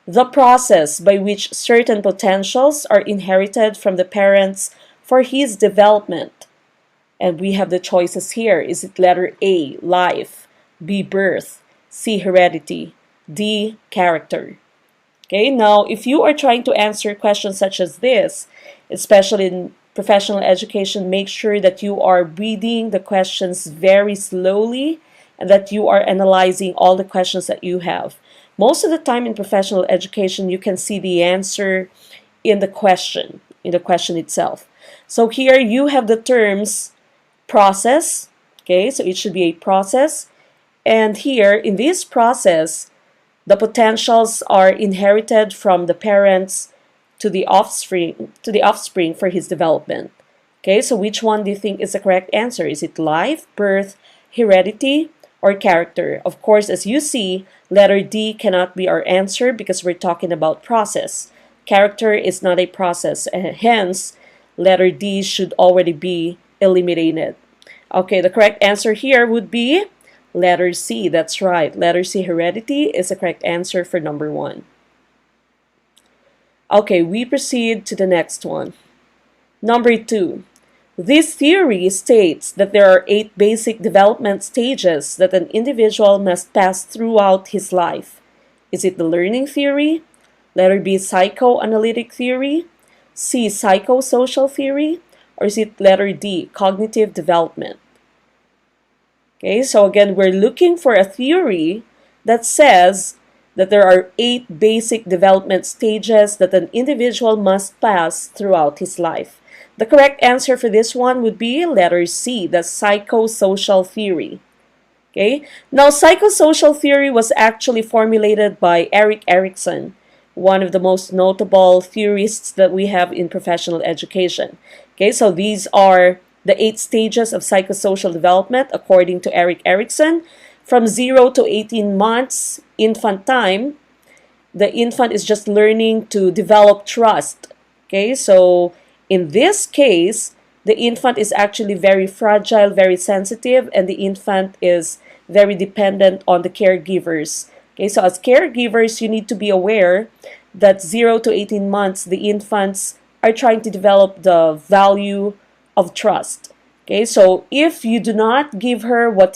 the process by which certain potentials are inherited from the parents for his development. And we have the choices here. Is it letter A, life, B, birth, C, heredity, D, character? Okay, now if you are trying to answer questions such as this, especially in professional education, make sure that you are reading the questions very slowly and that you are analyzing all the questions that you have. Most of the time in professional education, you can see the answer in the question itself. So here you have the terms process, okay, so it should be a process. And here in this process, the potentials are inherited from the parents to the offspring for his development. Okay, so which one do you think is the correct answer? Is it life, birth, heredity, or character? Of course, as you see, letter D cannot be our answer because we're talking about process. Character is not a process, and hence, letter D should already be eliminated. Okay, the correct answer here would be letter C. That's right. Letter C, heredity, is the correct answer for number 1. Okay, we proceed to the next one. Number 2. This theory states that there are 8 basic development stages that an individual must pass throughout his life. Is it the learning theory? Letter B, psychoanalytic theory? C, psychosocial theory? Or is it letter D, cognitive development? Okay, so again, we're looking for a theory that says that there are 8 basic development stages that an individual must pass throughout his life. The correct answer for this one would be letter C, the psychosocial theory. Okay, now psychosocial theory was actually formulated by Erik Erikson, one of the most notable theorists that we have in professional education. Okay, so these are the 8 stages of psychosocial development according to Erik Erikson. From 0 to 18 months, infant time, the infant is just learning to develop trust. Okay, so in this case, the infant is actually very fragile, very sensitive, and the infant is very dependent on the caregivers. Okay, so as caregivers, you need to be aware that 0 to 18 months, the infants are trying to develop the value of trust. Okay, so if you do not give her what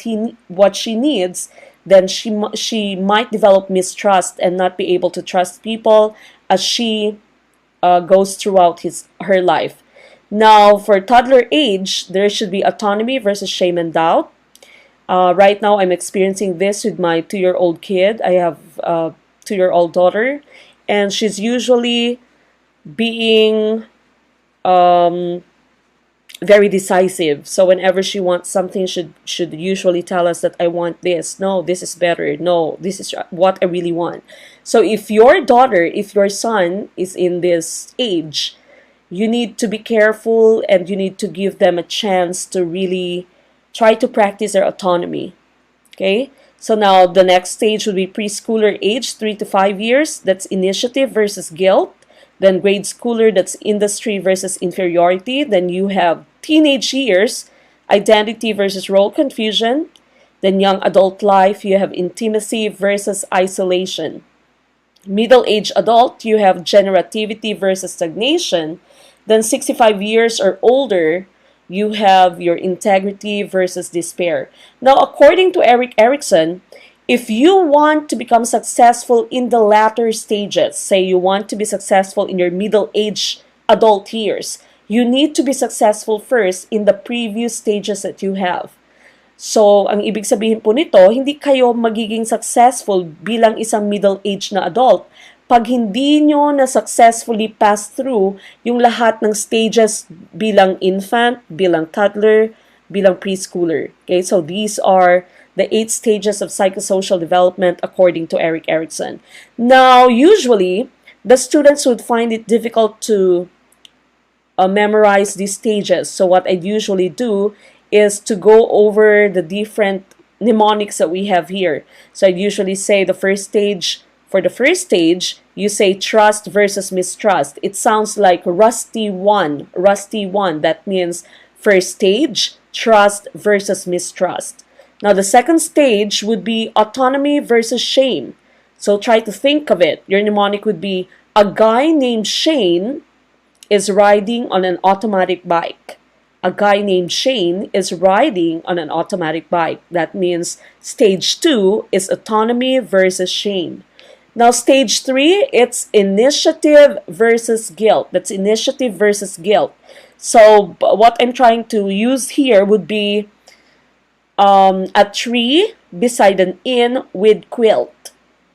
she needs, then she might develop mistrust and not be able to trust people as she goes throughout her life. Now, for toddler age, there should be autonomy versus shame and doubt. Right now, I'm experiencing this with my 2-year-old kid. I have a 2-year-old daughter, and she's usually being very decisive. So whenever she wants something, should usually tell us that I want this. No, this is better. No, this is what I really want. So if your daughter, if your son is in this age, you need to be careful and you need to give them a chance to really try to practice their autonomy. Okay? So now the next stage would be preschooler age, 3 to 5 years. That's initiative versus guilt. Then grade schooler, that's industry versus inferiority. Then you have teenage years, identity versus role confusion. Then young adult life, you have intimacy versus isolation. Middle-aged adult, you have generativity versus stagnation. Then 65 years or older, you have your integrity versus despair. Now, according to Erik Erikson, if you want to become successful in the latter stages, say you want to be successful in your middle-aged adult years, you need to be successful first in the previous stages that you have. So, ang ibig sabihin po nito, hindi kayo magiging successful bilang isang middle-aged na adult pag hindi nyo na successfully pass through yung lahat ng stages bilang infant, bilang toddler, bilang preschooler. Okay, so these are the 8 stages of psychosocial development according to Erik Erikson. Now, usually, the students would find it difficult to memorize these stages. So what I usually do is to go over the different mnemonics that we have here. So I usually say the first stage. For the first stage, you say trust versus mistrust. It sounds like rusty one. Rusty one. That means first stage, trust versus mistrust. Now, the second stage would be autonomy versus shame. So try to think of it. Your mnemonic would be, a guy named Shane is riding on an automatic bike. A guy named Shane is riding on an automatic bike. That means stage 2 is autonomy versus Shane. Now, stage 3, it's initiative versus guilt. That's initiative versus guilt. So what I'm trying to use here would be a tree beside an inn with quilt.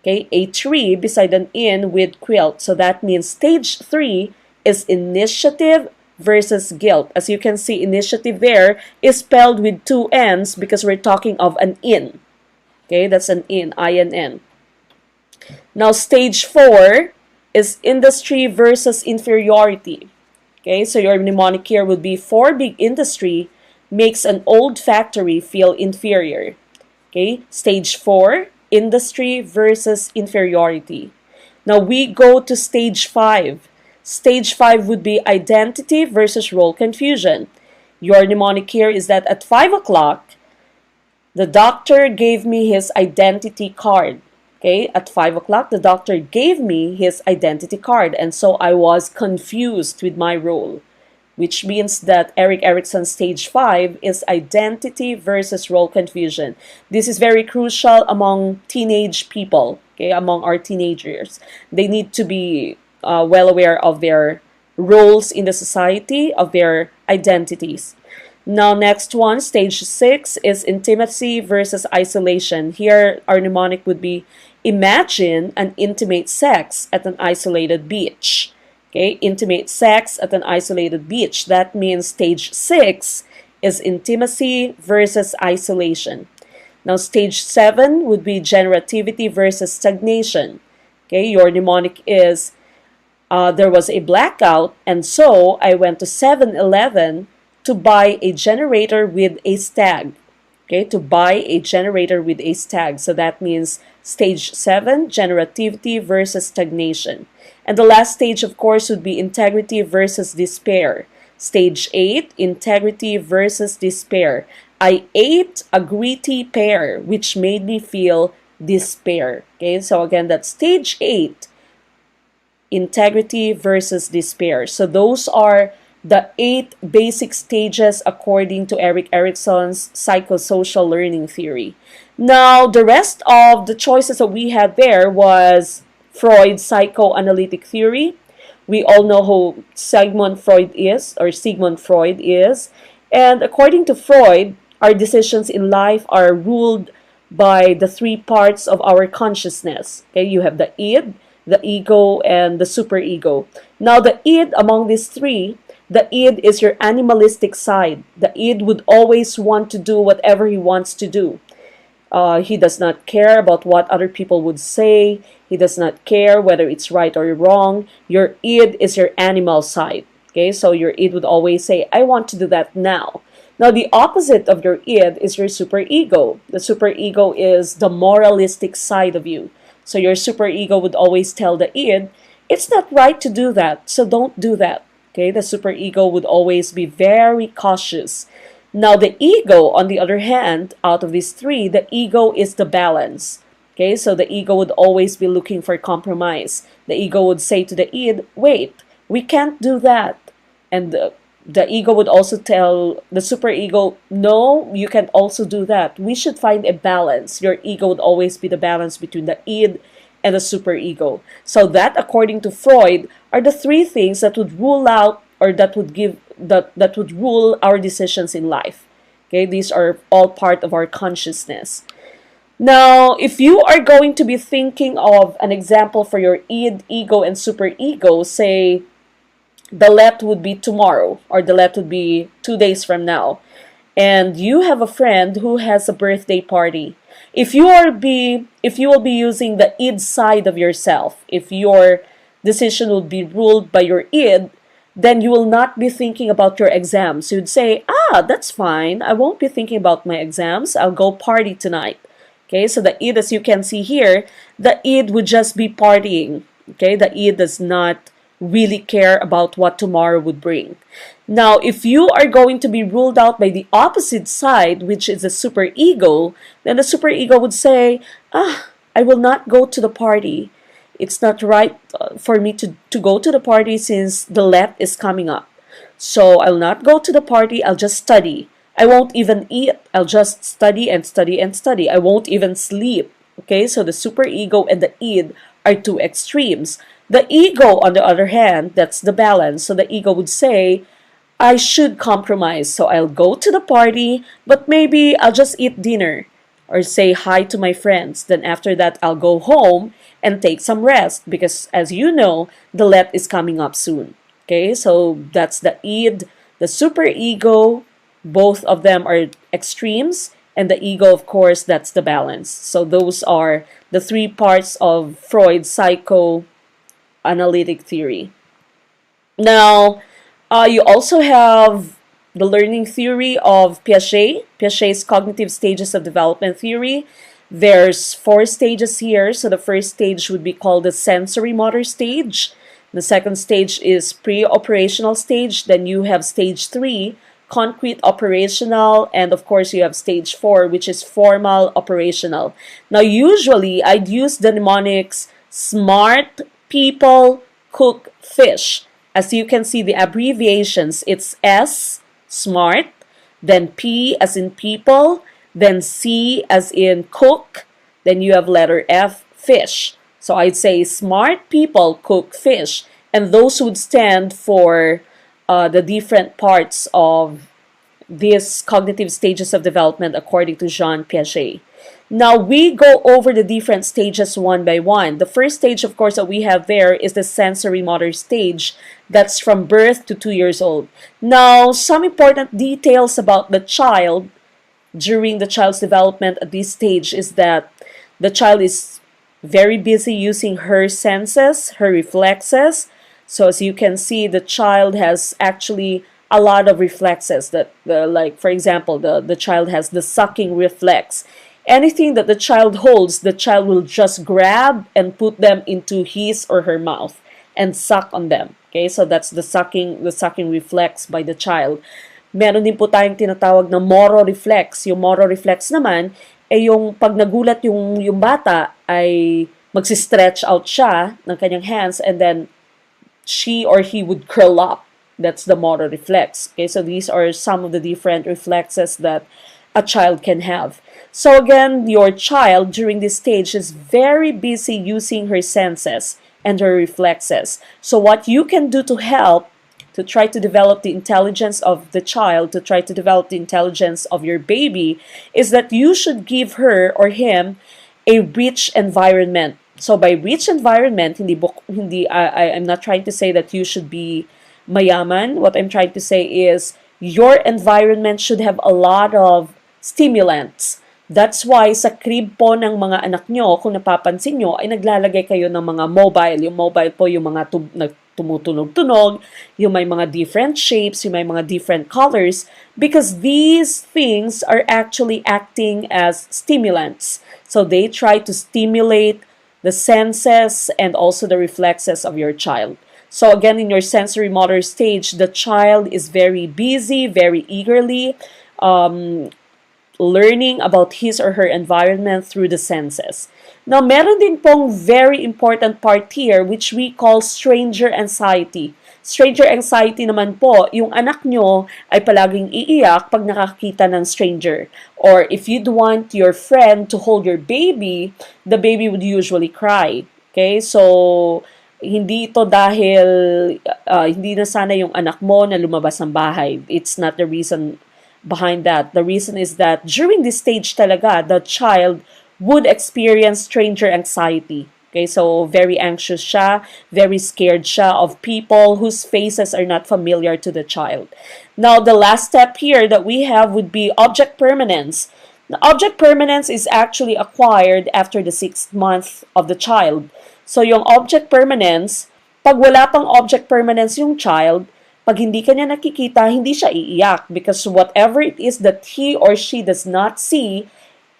Okay, a tree beside an inn with quilt. So that means stage 3 is initiative versus guilt. As you can see, initiative there is spelled with 2 N's because we're talking of an inn. Okay, that's an inn, I-N-N. Now, stage 4 is industry versus inferiority. Okay, so your mnemonic here would be, for big industry makes an old factory feel inferior. Okay, stage 4, industry versus inferiority. Now we go to stage 5. Stage 5 would be identity versus role confusion. Your mnemonic here is that at 5 o'clock, the doctor gave me his identity card. Okay, at 5 o'clock, the doctor gave me his identity card, and so I was confused with my role, which means that Erik Erikson's stage 5 is identity versus role confusion. This is very crucial among teenage people, okay, among our teenagers. They need to be well aware of their roles in the society, of their identities. Now, next one, stage 6 is intimacy versus isolation. Here, our mnemonic would be, imagine an intimate sex at an isolated beach. Okay, intimate sex at an isolated beach. That means stage 6 is intimacy versus isolation. Now, stage 7 would be generativity versus stagnation. Okay, your mnemonic is, there was a blackout, and so I went to 7-Eleven to buy a generator with a stag. Okay, to buy a generator with a stag. So that means stage 7, generativity versus stagnation. And the last stage, of course, would be integrity versus despair. Stage 8, integrity versus despair. I ate a gritty pear, which made me feel despair. Okay, so again, that's stage 8, integrity versus despair. So those are the 8 basic stages according to Erik Erikson's psychosocial learning theory. Now, the rest of the choices that we had there was Freud's psychoanalytic theory. We all know who Sigmund Freud is. And according to Freud, our decisions in life are ruled by the 3 parts of our consciousness. Okay, you have the id, the ego, and the superego. Now, the id among these 3, the id is your animalistic side. The id would always want to do whatever he wants to do. He does not care about what other people would say. He does not care whether it's right or wrong. Your id is your animal side. Okay, so your id would always say, I want to do that now. Now, the opposite of your id is your superego. The superego is the moralistic side of you. So your superego would always tell the id, it's not right to do that, so don't do that. Okay, the superego would always be very cautious. Now, the ego, on the other hand, out of these 3, the ego is the balance. Okay, so the ego would always be looking for compromise. The ego would say to the id, wait, we can't do that. And the ego would also tell the superego, no, you can also do that. We should find a balance. Your ego would always be the balance between the id and the superego. So that, according to Freud, are the 3 things that would rule out, or that would rule our decisions in life. Okay, these are all part of our consciousness. Now, if you are going to be thinking of an example for your id, ego, and superego, say the left would be tomorrow, or the left would be 2 days from now, and you have a friend who has a birthday party. If you will be using the id side of yourself, if your decision will be ruled by your id, then you will not be thinking about your exams. You'd say, that's fine. I won't be thinking about my exams. I'll go party tonight. Okay, so the id, as you can see here, the id would just be partying. Okay, the id does not really care about what tomorrow would bring. Now, if you are going to be ruled out by the opposite side, which is the superego, then the superego would say, I will not go to the party. It's not right for me to go to the party since the let is coming up. So I'll not go to the party, I'll just study. I won't even eat. I'll just study and study and study. I won't even sleep. Okay, so the superego and the id are two extremes. The ego, on the other hand, that's the balance. So the ego would say, I should compromise. So I'll go to the party, but maybe I'll just eat dinner or say hi to my friends. Then after that, I'll go home and take some rest because, as you know, the let is coming up soon. Okay, so that's the id, the superego. Both of them are extremes. And the ego, of course, that's the balance. So those are the three parts of Freud's psychoanalytic theory. Now, you also have the learning theory of Piaget, Piaget's cognitive stages of development theory. There's 4 stages here. So the first stage would be called the sensory motor stage. The second stage is pre-operational stage. Then you have stage 3, concrete operational, and of course you have stage 4, which is formal operational. Now usually I'd use the mnemonics smart people cook fish. As you can see, the abbreviations, it's S, smart, then P as in people, then C as in cook, then you have letter F, fish. So I'd say smart people cook fish, and those would stand for the different parts of these cognitive stages of development according to Jean Piaget. Now we go over the different stages one by one. The first stage, of course, that we have there is the sensory motor stage. That's from birth to 2 years old. Now, some important details about the child during the child's development at this stage is that the child is very busy using her senses, her reflexes. So as you can see, the child has actually a lot of reflexes that, like for example, the child has the sucking reflex. Anything that the child holds, the child will just grab and put them into his or her mouth and suck on them. Okay, so that's the sucking reflex by the child. Meron din po tayong tinatawag na moro reflex. Yung moro reflex naman, yung pag nagulat yung bata ay magsi-stretch out siya ng kanyang hands and then she or he would curl up. That's the motor reflex. Okay, so these are some of the different reflexes that a child can have. So again, your child during this stage is very busy using her senses and her reflexes. So what you can do to help to try to develop the intelligence of the child, to try to develop the intelligence of your baby, is that you should give her or him a rich environment. So by rich environment, I'm not trying to say that you should be mayaman. What I'm trying to say is your environment should have a lot of stimulants. That's why sa crib po ng mga anak nyo, kung napapansin nyo, ay naglalagay kayo ng mga mobile. Yung mobile po, yung mga tumutunog-tunog, yung may mga different shapes, yung may mga different colors, because these things are actually acting as stimulants. So they try to stimulate the senses and also the reflexes of your child. So again, in your sensory motor stage, the child is very busy, very eagerly learning about his or her environment through the senses. Now, meron din pong very important part here which we call stranger anxiety. Stranger anxiety naman po, yung anak nyo ay palaging iiyak pag nakakita ng stranger. Or if you'd want your friend to hold your baby, the baby would usually cry. Okay, so hindi ito dahil hindi na sana yung anak mo na lumabas ng bahay. It's not the reason behind that. The reason is that during this stage talaga, the child would experience stranger anxiety. Okay, so very anxious siya, very scared siya of people whose faces are not familiar to the child. Now, the last step here that we have would be object permanence. The object permanence is actually acquired after the 6th month of the child. So, yung object permanence, pag wala pang object permanence yung child, pag hindi kanya nakikita, hindi siya iiyak because whatever it is that he or she does not see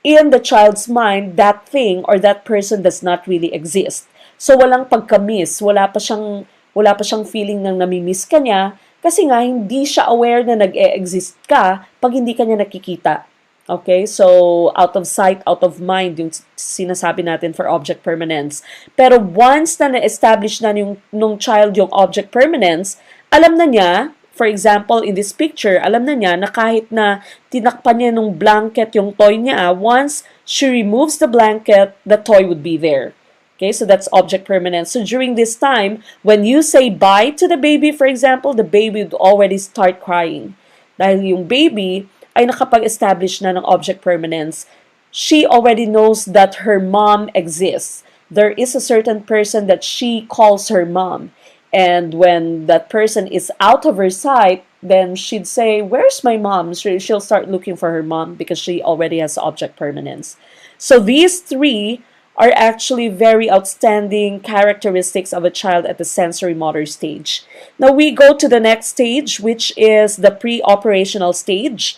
in the child's mind, that thing or that person does not really exist. So walang pagka-miss, wala pa siyang feeling ng nami-miss kanya kasi nga hindi siya aware na nag-e-exist ka pag hindi kanya nakikita. Okay, so out of sight, out of mind, yung sinasabi natin for object permanence. Pero once na na-establish na nung child yung object permanence, alam na niya, for example, in this picture, alam na niya na kahit na tinakpan niya nung blanket yung toy niya, once she removes the blanket, the toy would be there. Okay, so that's object permanence. So during this time, when you say bye to the baby, for example, the baby would already start crying. Dahil yung baby ay nakapag-establish na ng object permanence, she already knows that her mom exists. There is a certain person that she calls her mom. And when that person is out of her sight, then she'd say, where's my mom? She'll start looking for her mom because she already has object permanence. So these three are actually very outstanding characteristics of a child at the sensory motor stage. Now we go to the next stage, which is the pre-operational stage.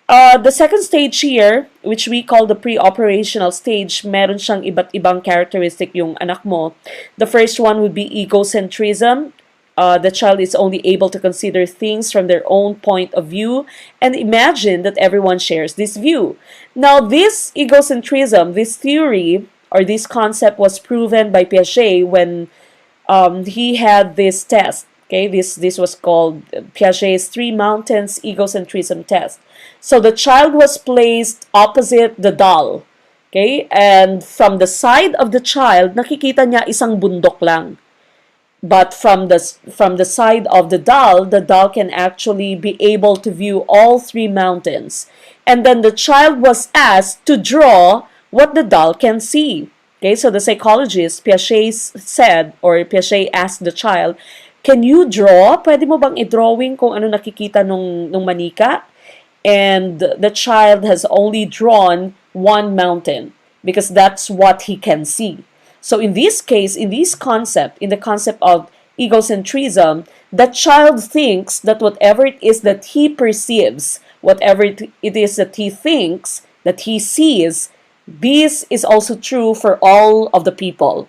The second stage here, which we call the pre-operational stage, meron siyang iba't ibang characteristic yung anak mo. The first one would be egocentrism. The child is only able to consider things from their own point of view and imagine that everyone shares this view. Now, this egocentrism, this theory, or this concept was proven by Piaget when he had this test. Okay, this was called Piaget's 3 mountains egocentrism test. So the child was placed opposite the doll. Okay, and from the side of the child, nakikita niya isang bundok lang. But from the side of the doll can actually be able to view all 3 mountains. And then the child was asked to draw what the doll can see. Okay, so the psychologist, Piaget said, or Piaget asked the child, can you draw? Pwede mo bang i-drawing kung ano nakikita nung manika? And the child has only drawn 1 mountain because that's what he can see. So in this case, in the concept of egocentrism, the child thinks that whatever it is that he perceives, whatever it is that he thinks, that he sees, this is also true for all of the people.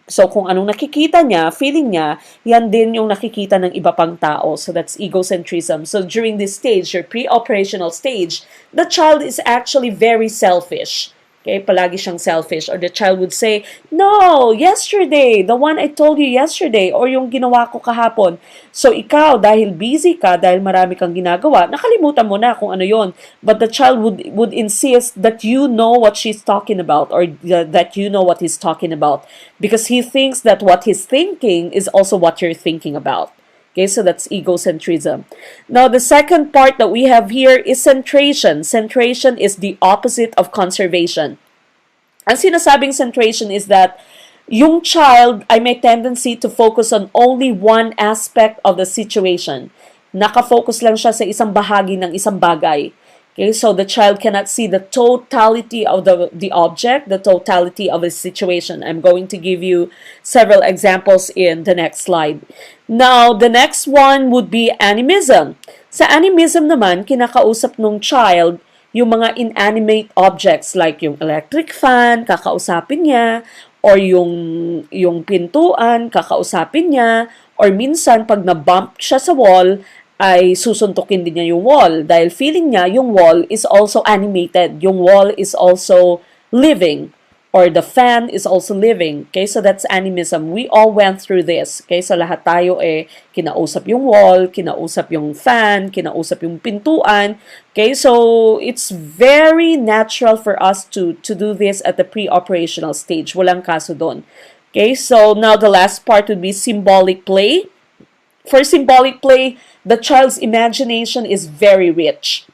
So kung anong nakikita niya, feeling niya, yan din yung nakikita ng iba pang tao. So that's egocentrism. So during this stage, your pre-operational stage, the child is actually very selfish. Okay, palagi siyang selfish. Or the child would say, no, yesterday, the one I told you yesterday, or yung ginawa ko kahapon. So ikaw, dahil busy ka, dahil marami kang ginagawa, nakalimutan mo na kung ano yon. But the child would insist that you know what she's talking about, or that you know what he's talking about. Because he thinks that what he's thinking is also what you're thinking about. Okay, so that's egocentrism. Now, the second part that we have here is centration. Centration is the opposite of conservation. Ang sinasabing centration is that yung child ay may tendency to focus on only one aspect of the situation. Nakafocus lang siya sa isang bahagi ng isang bagay. Okay, so the child cannot see the totality of the object, the totality of the situation. I'm going to give you several examples in the next slide. Now, the next one would be animism. Sa animism naman, kinakausap nung child yung mga inanimate objects like yung electric fan, kakausapin niya, or yung pintuan, kakausapin niya, or minsan pag na-bump siya sa wall, ay susuntukin din niya yung wall dahil feeling niya yung wall is also animated. Yung wall is also living or the fan is also living. Okay, so that's animism. We all went through this. Okay, so lahat tayo kinausap yung wall, kinausap yung fan, kinausap yung pintuan. Okay, so it's very natural for us to do this at the pre-operational stage. Walang kaso doon. Okay, so now the last part would be symbolic play. For symbolic play, the child's imagination is very rich.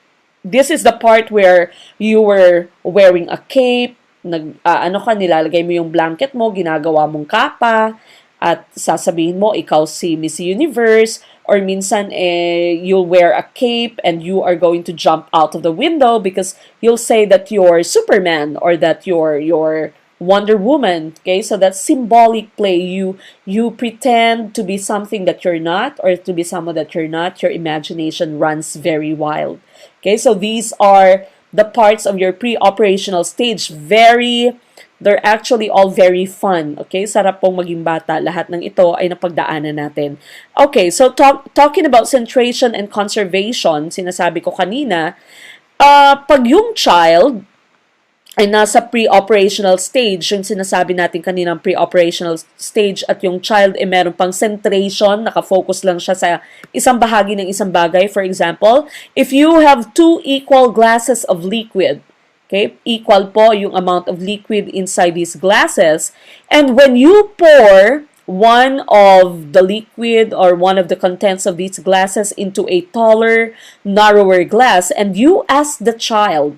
This is the part where you were wearing a cape, nilalagay mo yung blanket mo, ginagawa mong kapa, at sasabihin mo, ikaw si Miss Universe, or minsan you'll wear a cape and you are going to jump out of the window because you'll say that you're Superman or that you're Wonder Woman. Okay, so that's symbolic play. You pretend to be something that you're not, or to be someone that you're not. Your imagination runs very wild. Okay, so these are the parts of your pre-operational stage. They're actually all very fun. Okay, sarap pong maging bata. Lahat ng ito ay napagdaanan natin. Okay, so talking about centration and conservation, sinasabi ko kanina, Pag yung child ay nasa pre-operational stage, yung sinasabi natin kaninang pre-operational stage, at yung child ay meron pang centration, nakafocus lang siya sa isang bahagi ng isang bagay. For example, if you have 2 equal glasses of liquid, okay, equal po yung amount of liquid inside these glasses, and when you pour one of the liquid or one of the contents of these glasses into a taller, narrower glass, and you ask the child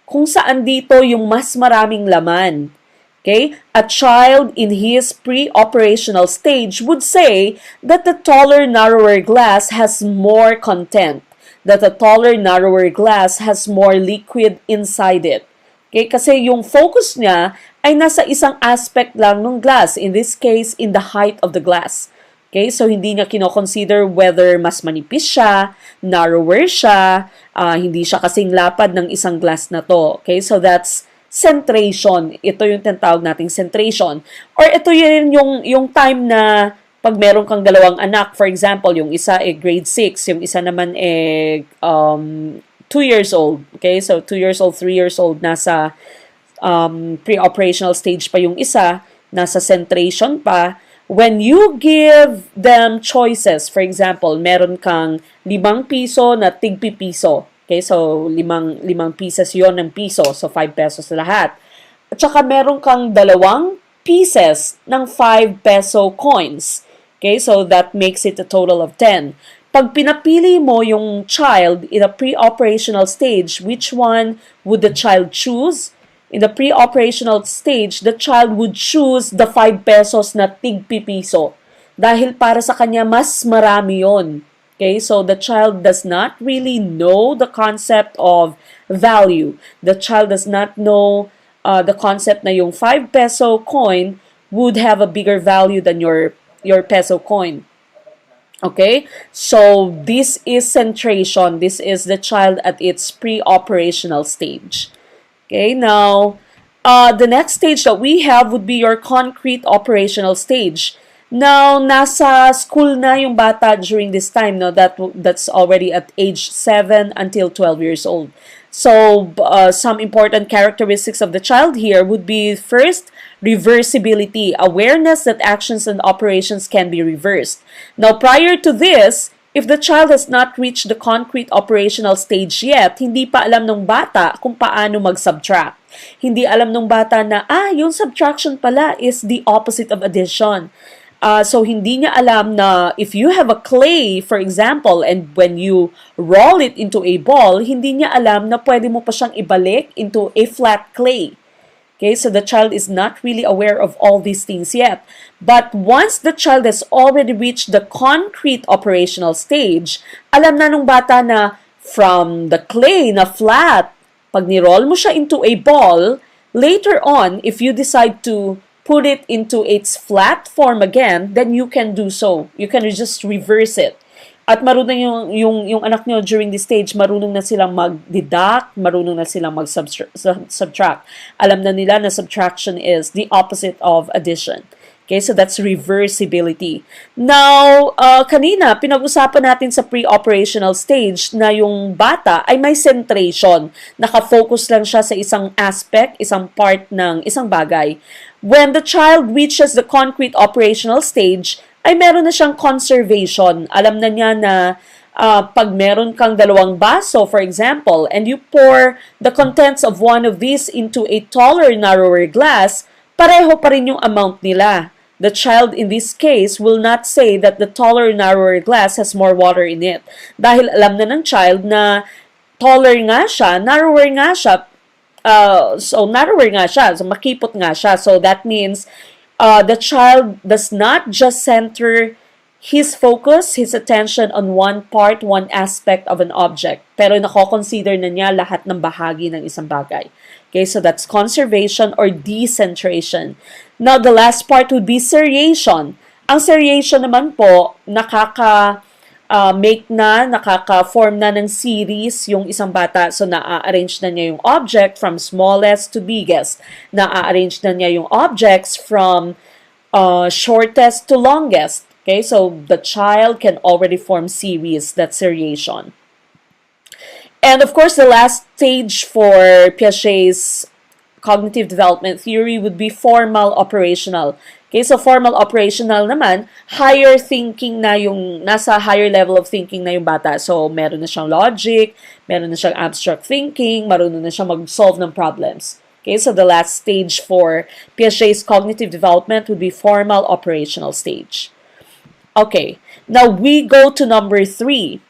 kung saan dito yung mas maraming laman. Okay? A child in his pre-operational stage would say that the taller, narrower glass has more content, that the taller, narrower glass has more liquid inside it. Okay? Kasi yung focus niya ay nasa isang aspect lang ng glass, in this case, in the height of the glass. Okay, so hindi niya kino-consider whether mas manipis siya, narrower siya, hindi siya kasing lapad ng isang glass na to. Okay, so that's centration. Ito yung tinatawag nating centration. Or ito yun yung time na pag meron kang dalawang anak, for example, yung isa grade 6, yung isa naman 2 years old. Okay, so 2 years old, 3 years old, nasa pre-operational stage pa yung isa, nasa centration pa. When you give them choices, for example, meron kang 5 piso na tig-piso. Okay, so 5 pieces yon ng piso, so 5 pesos lahat. At saka meron kang 2 pieces ng 5 peso coins. Okay, so that makes it a total of 10. Pag pinapili mo yung child in a pre-operational stage, which one would the child choose? In the pre-operational stage, the child would choose the 5 pesos na tig-piso. Dahil para sa kanya, mas marami yon. Okay, so the child does not really know the concept of value. The child does not know the concept na yung 5 peso coin would have a bigger value than your peso coin. Okay, so this is centration. This is the child at its pre-operational stage. Okay, now, the next stage that we have would be your concrete operational stage. Now, nasa school na yung bata during this time, no? That's already at age 7 until 12 years old. So, some important characteristics of the child here would be, first, reversibility, awareness that actions and operations can be reversed. Now, prior to this, if the child has not reached the concrete operational stage yet, hindi pa alam ng bata kung paano mag-subtract. Hindi alam ng bata na, yung subtraction pala is the opposite of addition. So, hindi niya alam na if you have a clay, for example, and when you roll it into a ball, hindi niya alam na pwede mo pa siyang ibalik into a flat clay. Okay, so the child is not really aware of all these things yet. But once the child has already reached the concrete operational stage, alam na nung bata na from the clay na flat, pag ni-roll mo siya into a ball, later on, if you decide to put it into its flat form again, then you can do so. You can just reverse it. At marunong yung anak nyo during this stage, marunong na silang mag-deduct, marunong na silang mag-subtract. Alam na nila na subtraction is the opposite of addition. Okay, so that's reversibility. Now, kanina, pinag-usapan natin sa pre-operational stage na yung bata ay may centration. Nakafocus lang siya sa isang aspect, isang part ng isang bagay. When the child reaches the concrete operational stage, ay meron na siyang conservation. Alam na niya na pag meron kang 2 baso, for example, and you pour the contents of one of these into a taller, narrower glass, pareho pa rin yung amount nila. The child in this case will not say that the taller, narrower glass has more water in it. Dahil alam na ng child na taller nga siya, narrower nga siya, so narrower nga siya, so makipot nga siya. So that means the child does not just center his focus, his attention on one part, one aspect of an object. Pero nako-consider na niya lahat ng bahagi ng isang bagay. Okay, so that's conservation or decentration. Now, the last part would be seriation. Ang seriation naman po, nakaka-form na ng series yung isang bata. So, na-arrange na niya yung object from smallest to biggest. Na-arrange na niya yung objects from shortest to longest. Okay, so the child can already form series, that's seriation. And of course, the last stage for Piaget's cognitive development theory would be formal operational. Okay, so formal operational naman, higher thinking na yung, nasa higher level of thinking na yung bata. So, meron na siyang logic, meron na siyang abstract thinking, marunong na siyang mag-solve ng problems. Okay, so the last stage for Piaget's cognitive development would be formal operational stage. Okay, now we go to number 3.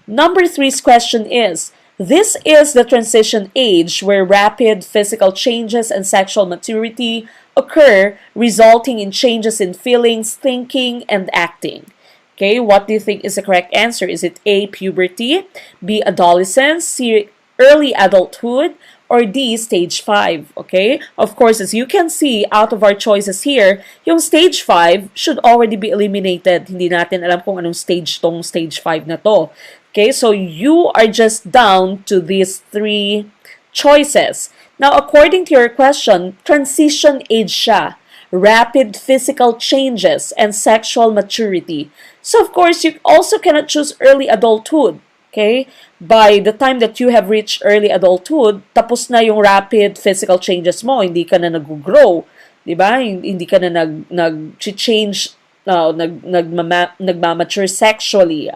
Number 3's question is, this is the transition age where rapid physical changes and sexual maturity occur, resulting in changes in feelings, thinking, and acting. Okay, what do you think is the correct answer? Is it A, puberty, B, adolescence, C, early adulthood, or D, stage 5? Okay, of course, as you can see, out of our choices here, yung stage 5 should already be eliminated. Hindi natin alam kung anong stage tong stage 5 na to. Okay, so you are just down to these 3 choices. Now, according to your question, transition age siya. Rapid physical changes and sexual maturity. So, of course, you also cannot choose early adulthood. Okay? By the time that you have reached early adulthood, tapos na yung rapid physical changes mo. Hindi ka na nag-grow. Diba? Hindi ka na nag-change, nagmamature sexually.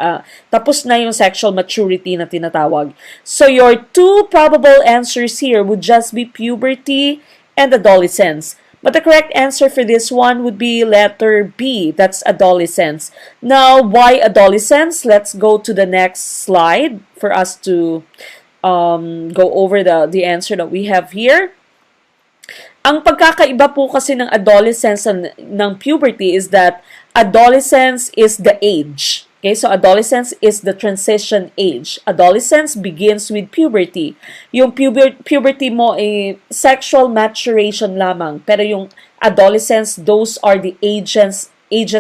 Tapos na yung sexual maturity na tinatawag. So, your 2 probable answers here would just be puberty and adolescence. But the correct answer for this one would be letter B. That's adolescence. Now, why adolescence? Let's go to the next slide for us to go over the answer that we have here. Ang pagkakaiba po kasi ng adolescence and ng puberty is that adolescence is the age. Okay, so adolescence is the transition age. Adolescence begins with puberty. Yung puberty mo ay sexual maturation lamang. Pero yung adolescence, those are the ages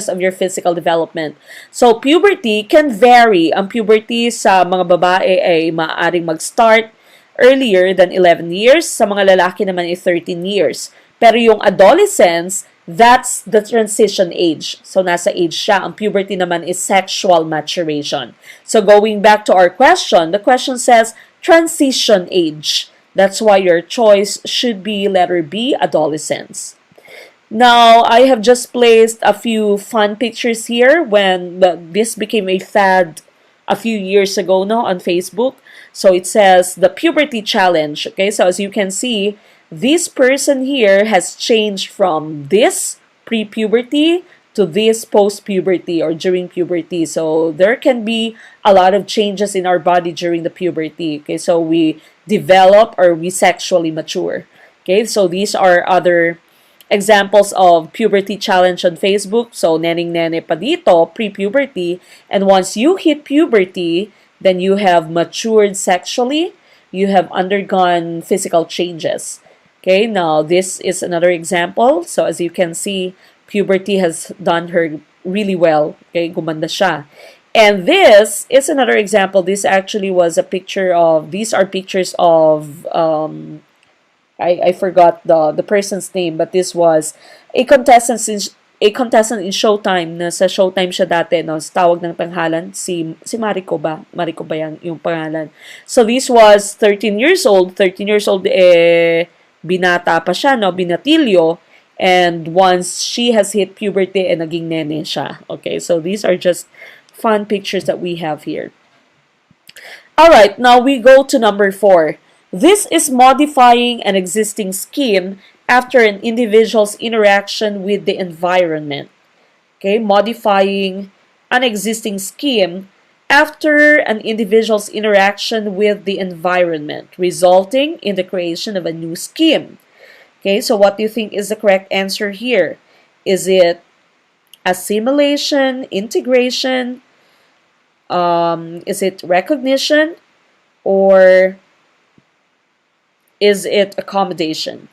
of your physical development. So puberty can vary. Ang puberty sa mga babae ay maaaring mag-start earlier than 11 years. Sa mga lalaki naman ay 13 years. Pero yung adolescence, that's the transition age. So, nasa age siya. Ang puberty naman is sexual maturation. So, going back to our question, the question says transition age. That's why your choice should be letter B, adolescence. Now, I have just placed a few fun pictures here when this became a fad a few years ago no, on Facebook. So, it says the puberty challenge. Okay, so as you can see, this person here has changed from this pre-puberty to this post-puberty or during puberty. So there can be a lot of changes in our body during the puberty. Okay, so we develop or we sexually mature. Okay, so these are other examples of puberty challenge on Facebook. So neneng-nene pa dito, pre-puberty. And once you hit puberty, then you have matured sexually. You have undergone physical changes. Okay, now this is another example. So as you can see, puberty has done her really well. Okay, gumanda siya. And this is another example. This actually was a picture of, these are pictures of, I forgot the person's name, but this was a contestant in Showtime. Sa Showtime siya dati, no? Tawag ng tanghalan, si Mariko ba? Mariko ba yan yung pangalan? So this was 13 years old. 13 years old, binata pa siya, no? Binatilyo. And once she has hit puberty, naging nene siya. Okay, so these are just fun pictures that we have here. Alright, now we go to number 4. This is modifying an existing scheme after an individual's interaction with the environment. Okay, modifying an existing scheme after an individual's interaction with the environment, resulting in the creation of a new scheme. Okay, so what do you think is the correct answer here? Is it assimilation, integration? Is it recognition? Or is it accommodation?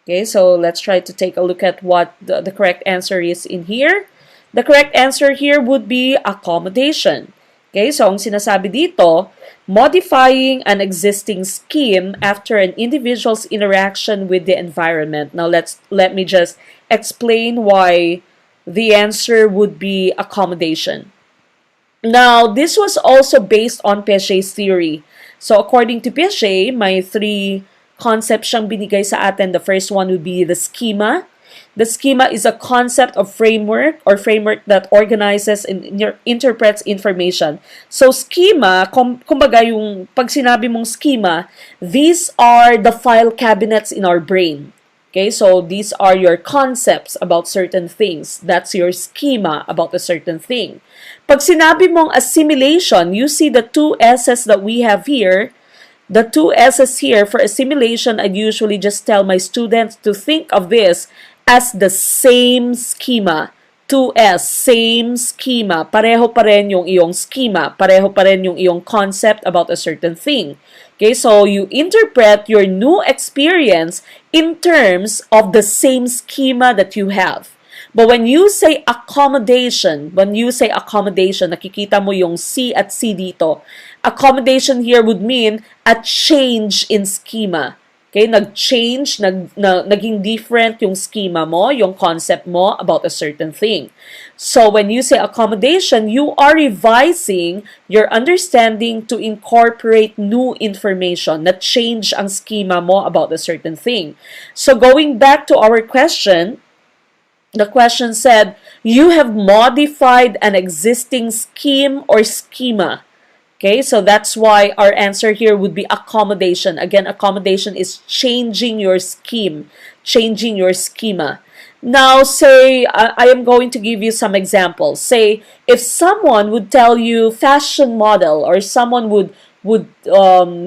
Okay, so let's try to take a look at what the correct answer is in here. The correct answer here would be accommodation. Okay, so ang sinasabi dito, modifying an existing scheme after an individual's interaction with the environment. Now let me just explain why the answer would be accommodation. Now, this was also based on Piaget's theory. So, according to Piaget, may three concepts siyang binigay sa atin. The first one would be the schema. The schema is a concept of framework or framework that organizes and interprets information. So, schema, kumbaga yung pag sinabi mong schema, these are the file cabinets in our brain. Okay, so these are your concepts about certain things. That's your schema about a certain thing. Pag sinabi mong assimilation, you see the two S's that we have here. The two S's here for assimilation, I usually just tell my students to think of this as the same schema. 2S, same schema. Pareho pa rin yung iyong schema. Pareho pa rin yung iyong concept about a certain thing. Okay, so you interpret your new experience in terms of the same schema that you have. But when you say accommodation, nakikita mo yung C at C dito. Accommodation here would mean a change in schema. Okay, nag-change, naging different yung schema mo, yung concept mo about a certain thing. So when you say accommodation, you are revising your understanding to incorporate new information, na change ang schema mo about a certain thing. So going back to our question, the question said, you have modified an existing scheme or schema. Okay, so that's why our answer here would be accommodation. Again, accommodation is changing your scheme, changing your schema. Now, say, I am going to give you some examples. Say, if someone would tell you fashion model, or someone would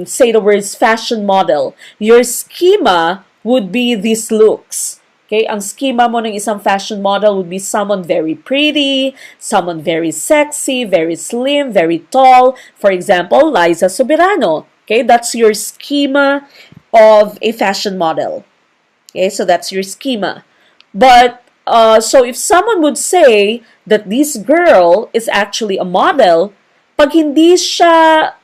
say the words fashion model, your schema would be these looks. Okay, ang schema mo ng isang fashion model would be someone very pretty, someone very sexy, very slim, very tall. For example, Liza Soberano. Okay, that's your schema of a fashion model. Okay, so that's your schema. But, so if someone would say that this girl is actually a model, pag hindi siya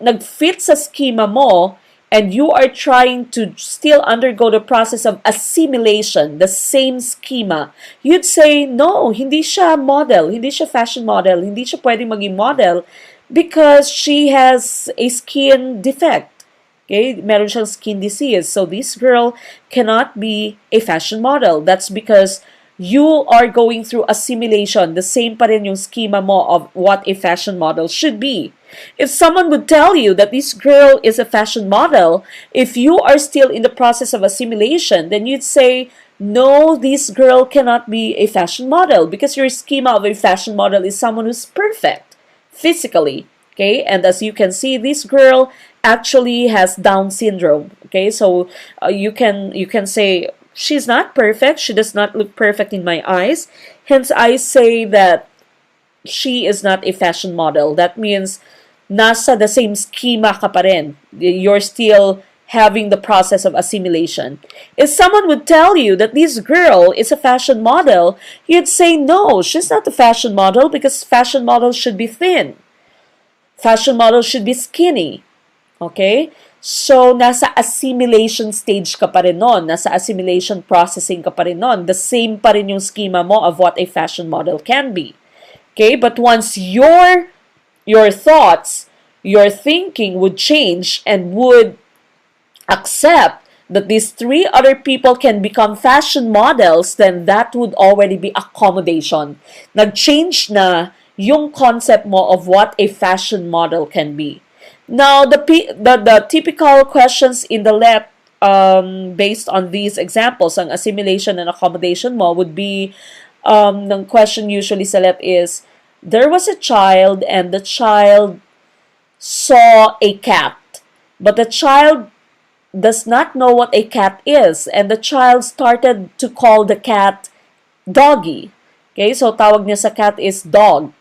nag-fit sa schema mo, and you are trying to still undergo the process of assimilation, the same schema, you'd say, no, hindi siya model, hindi siya fashion model, hindi siya pwedeng maging model because she has a skin defect. Okay? Meron siyang skin disease. So this girl cannot be a fashion model. That's because you are going through assimilation. The same pa rin yung schema mo of what a fashion model should be. If someone would tell you that this girl is a fashion model, if you are still in the process of assimilation, then you'd say, no, this girl cannot be a fashion model because your schema of a fashion model is someone who's perfect physically. Okay, and as you can see, this girl actually has Down syndrome. Okay, so you can say she's not perfect. She does not look perfect in my eyes. Hence, I say that she is not a fashion model. That means nasa the same schema ka pa rin. You're still having the process of assimilation. If someone would tell you that this girl is a fashion model, you'd say, no, she's not a fashion model because fashion models should be thin. Fashion models should be skinny. Okay? So, nasa assimilation stage ka pa rin nun. Nasa assimilation processing ka pa rin nun. The same pa rin yung schema mo of what a fashion model can be. Okay? But once your thoughts, your thinking would change and would accept that these three other people can become fashion models, then that would already be accommodation. Nag-change na yung concept mo of what a fashion model can be. Now, the typical questions in the LEP based on these examples, ang assimilation and accommodation mo would be, the question usually sa LEP is, there was a child and the child saw a cat, but the child does not know what a cat is, and the child started to call the cat doggy. Okay, so tawag niya sa cat is dog.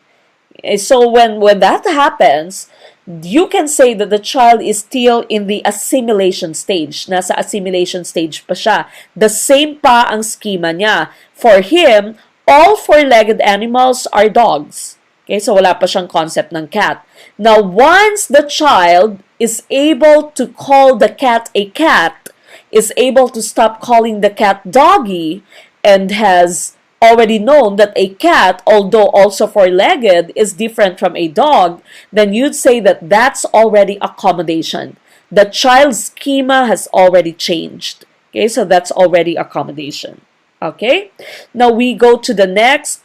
So when that happens, you can say that the child is still in the assimilation stage. Nasa assimilation stage pa siya. The same pa ang schema niya. For him, all four-legged animals are dogs. Okay, so wala pa siyang concept ng cat. Now, once the child is able to call the cat a cat, is able to stop calling the cat doggy, and has already known that a cat, although also four-legged, is different from a dog, then you'd say that that's already accommodation. The child's schema has already changed. Okay, so that's already accommodation. Okay, now we go to the next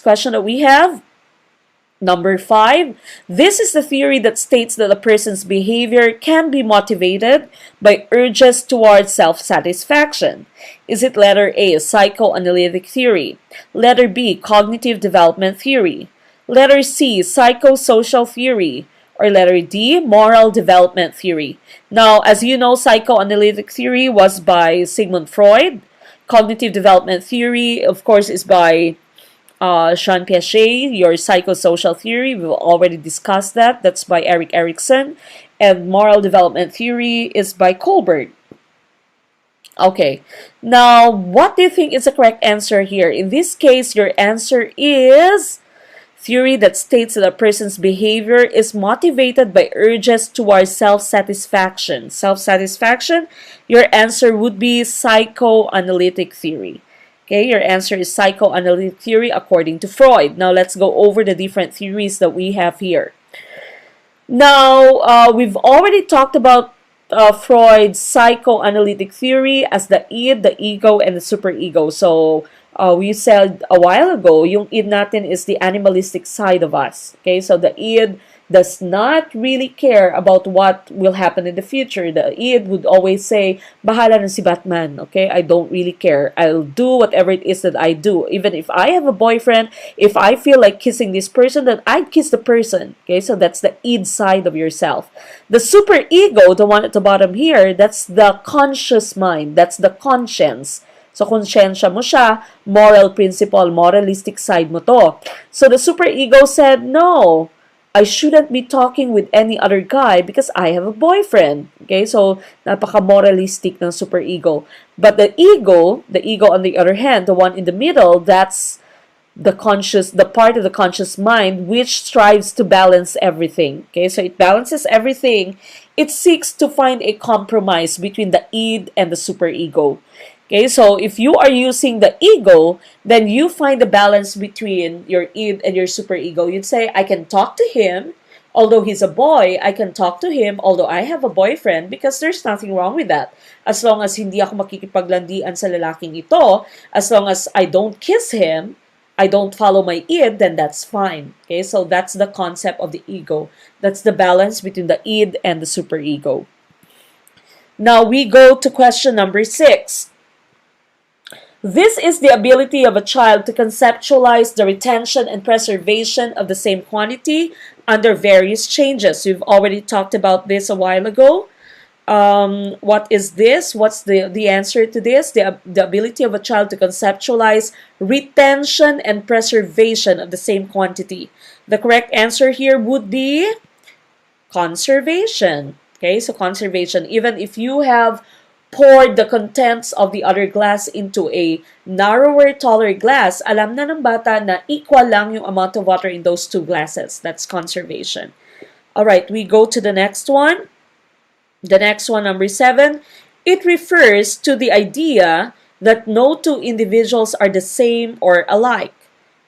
question that we have. Number 5, this is the theory that states that a person's behavior can be motivated by urges towards self-satisfaction. Is it letter A, psychoanalytic theory? Letter B, cognitive development theory? Letter C, psychosocial theory? Or letter D, moral development theory? Now, as you know, psychoanalytic theory was by Sigmund Freud. Cognitive development theory, of course, is by Jean Piaget. Your psychosocial theory, we've already discussed that. That's by Erik Erikson. And moral development theory is by Kohlberg. Okay, now what do you think is the correct answer here? In this case, your answer is theory that states that a person's behavior is motivated by urges towards self-satisfaction. Self-satisfaction, your answer would be psychoanalytic theory. Okay, your answer is psychoanalytic theory according to Freud. Now, let's go over the different theories that we have here. Now, we've already talked about Freud's psychoanalytic theory as the id, the ego, and the superego. So, we said a while ago, yung id natin is the animalistic side of us. Okay, so the id does not really care about what will happen in the future. The id would always say, bahala na si Batman, okay? I don't really care. I'll do whatever it is that I do. Even if I have a boyfriend, if I feel like kissing this person, then I'd kiss the person, okay? So that's the id side of yourself. The superego, the one at the bottom here, that's the conscious mind. That's the conscience. So, konsyensya mo siya, moral principle, moralistic side mo to. So, the superego said, no, I shouldn't be talking with any other guy because I have a boyfriend. Okay, so napaka-moralistic ng superego. But the ego on the other hand, the one in the middle, that's the part of the conscious mind which strives to balance everything. Okay, so it balances everything. It seeks to find a compromise between the id and the superego. Okay, so if you are using the ego, then you find the balance between your id and your superego. You'd say, I can talk to him, although he's a boy, I can talk to him, although I have a boyfriend, because there's nothing wrong with that. As long as hindi ako makikipaglandian sa lalaking ito, as long as I don't kiss him, I don't follow my id, then that's fine. Okay, so that's the concept of the ego. That's the balance between the id and the superego. Now we go to question number 6. This is the ability of a child to conceptualize the retention and preservation of the same quantity under various changes. We've already talked about this a while ago. What is this? What's the answer to this? The ability of a child to conceptualize retention and preservation of the same quantity. The correct answer here would be conservation. Okay, so conservation. Even if you have poured the contents of the other glass into a narrower, taller glass, alam na ng bata na equal lang yung amount of water in those two glasses. That's conservation. All right, we go to the next one. The next one, number 7. It refers to the idea that no two individuals are the same or alike.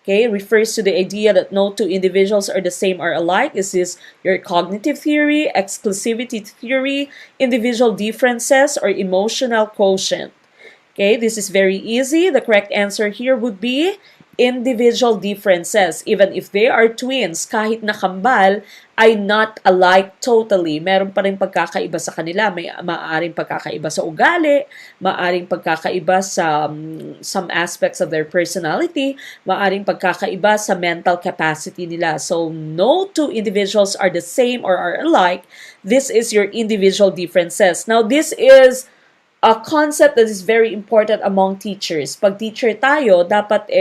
Okay, refers to the idea that no two individuals are the same or alike. Is this your cognitive theory, exclusivity theory, individual differences, or emotional quotient? Okay, this is very easy. The correct answer here would be individual differences. Even if they are twins, kahit nakambal, ay not alike totally. Meron pa rin pagkakaiba sa kanila. May maaaring pagkakaiba sa ugali, maaaring pagkakaiba sa some aspects of their personality, maaaring pagkakaiba sa mental capacity nila. So, no two individuals are the same or are alike. This is your individual differences. Now, this is a concept that is very important among teachers. Pag teacher tayo, dapat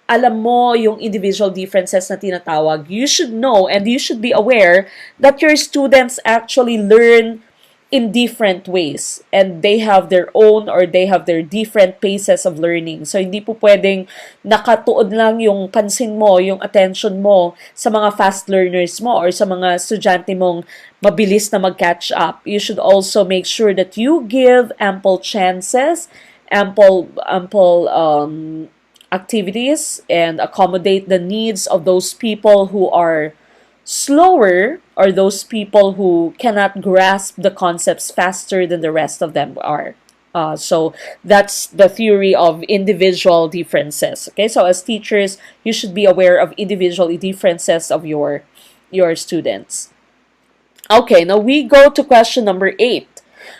alam mo yung individual differences na tinatawag. You should know and you should be aware that your students actually learn in different ways. And they have their own or they have their different paces of learning. So, hindi po pwedeng nakatuod lang yung pansin mo, yung attention mo sa mga fast learners mo or sa mga estudyante mong mabilis na mag-catch up. You should also make sure that you give ample chances ample activities and accommodate the needs of those people who are slower, or those people who cannot grasp the concepts faster than the rest of them are. So that's the theory of individual differences. Okay, so as teachers, you should be aware of individual differences of your students. Okay, now we go to question number 8.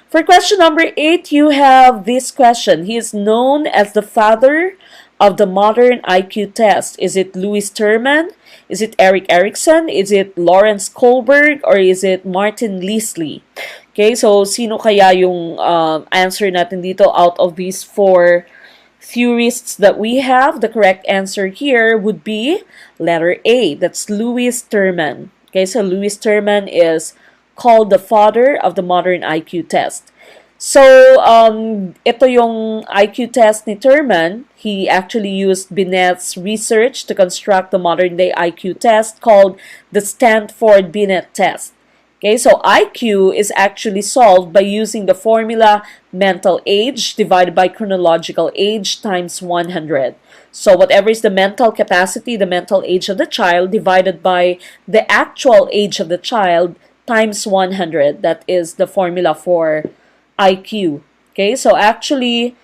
For question number 8, you have this question. He is known as the father of the modern IQ test. Is it Louis Terman? Is it Eric Erikson? Is it Lawrence Kohlberg? Or is it Martin Leasley? Okay, so sino kaya yung answer natin dito out of these 4 theorists that we have? The correct answer here would be letter A. That's Louis Terman. Okay, so Louis Terman is called the father of the modern IQ test. So, ito yung IQ test ni Terman. He actually used Binet's research to construct the modern-day IQ test called the Stanford-Binet test. Okay, so IQ is actually solved by using the formula mental age divided by chronological age times 100. So whatever is the mental capacity, the mental age of the child, divided by the actual age of the child times 100. That is the formula for IQ. Okay, so actually,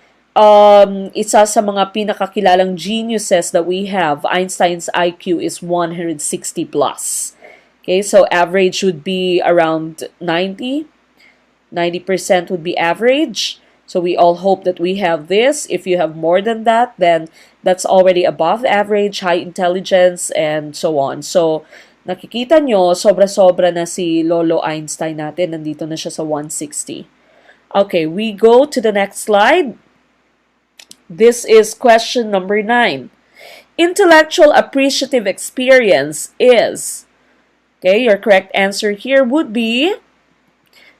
isa sa mga pinakakilalang geniuses that we have, Einstein's IQ is 160 plus. Okay, so average would be around 90. 90% would be average. So we all hope that we have this. If you have more than that, then that's already above average, high intelligence, and so on. So, nakikita nyo, sobra-sobra na si Lolo Einstein natin. Nandito na siya sa 160. Okay, we go to the next slide. This is question number 9. Intellectual appreciative experience is, okay, your correct answer here would be